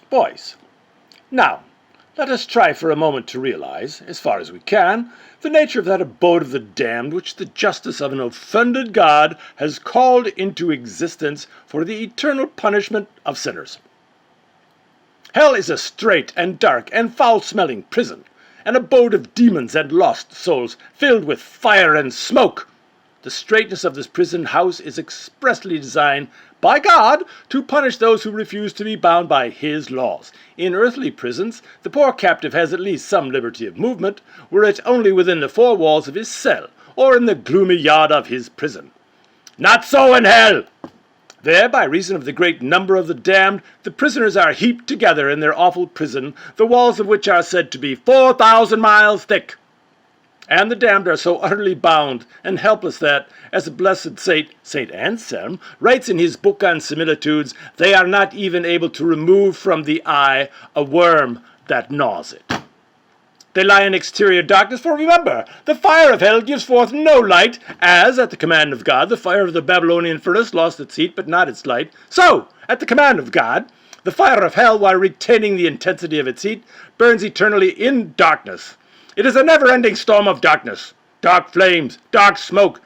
Boys, now, let us try for a moment to realize, as far as we can, the nature of that abode of the damned which the justice of an offended God has called into existence for the eternal punishment of sinners. Hell is a strait and dark and foul-smelling prison, an abode of demons and lost souls, filled with fire and smoke. The straitness of this prison house is expressly designed by God to punish those who refuse to be bound by his laws. In earthly prisons, the poor captive has at least some liberty of movement, were it only within the four walls of his cell, or in the gloomy yard of his prison. Not so in hell! There, by reason of the great number of the damned, the prisoners are heaped together in their awful prison, the walls of which are said to be 4,000 miles thick. And the damned are so utterly bound and helpless that, as the blessed Saint Anselm writes in his book on similitudes, they are not even able to remove from the eye a worm that gnaws it. They lie in exterior darkness, for remember, the fire of hell gives forth no light, as, at the command of God, the fire of the Babylonian furnace lost its heat but not its light. So, at the command of God, the fire of hell, while retaining the intensity of its heat, burns eternally in darkness. It is a never-ending storm of darkness, dark flames, dark smoke,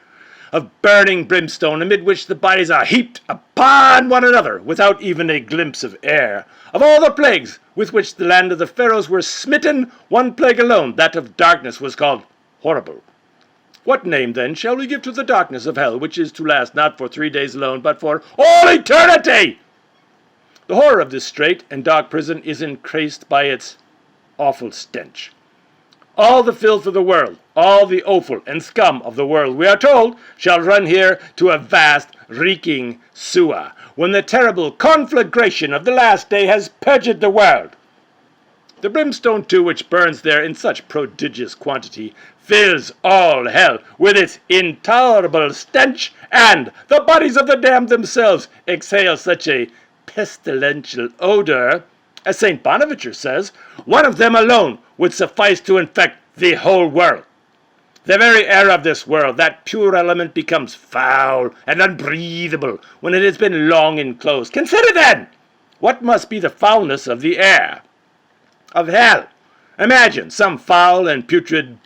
of burning brimstone, amid which the bodies are heaped upon one another, without even a glimpse of air. Of all the plagues with which the land of the Pharaohs were smitten, one plague alone, that of darkness, was called horrible. What name, then, shall we give to the darkness of hell, which is to last not for 3 days alone, but for all eternity? The horror of this strait and dark prison is increased by its awful stench. All the filth of the world, all the offal and scum of the world, we are told, shall run here to a vast, reeking sewer, when the terrible conflagration of the last day has purged the world. The brimstone, too, which burns there in such prodigious quantity, fills all hell with its intolerable stench, and the bodies of the damned themselves exhale such a pestilential odor. As St. Bonaventure says, one of them alone would suffice to infect the whole world. The very air of this world, that pure element, becomes foul and unbreathable when it has been long enclosed. Consider, then, what must be the foulness of the air of hell. Imagine some foul and putrid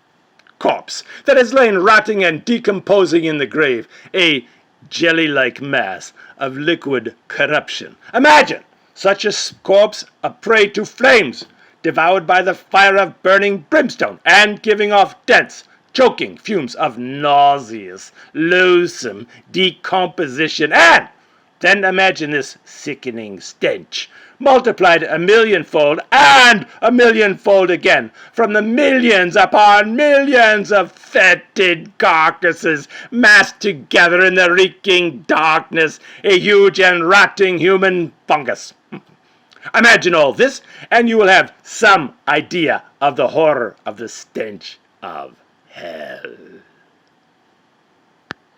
corpse that has lain rotting and decomposing in the grave, a jelly-like mass of liquid corruption. Imagine such a corpse a prey to flames, devoured by the fire of burning brimstone, and giving off dense, choking fumes of nauseous, loathsome decomposition. And then imagine this sickening stench, multiplied a millionfold and a millionfold again, from the millions upon millions of fetid carcasses massed together in the reeking darkness, a huge and rotting human fungus. Imagine all this, and you will have some idea of the horror of the stench of hell.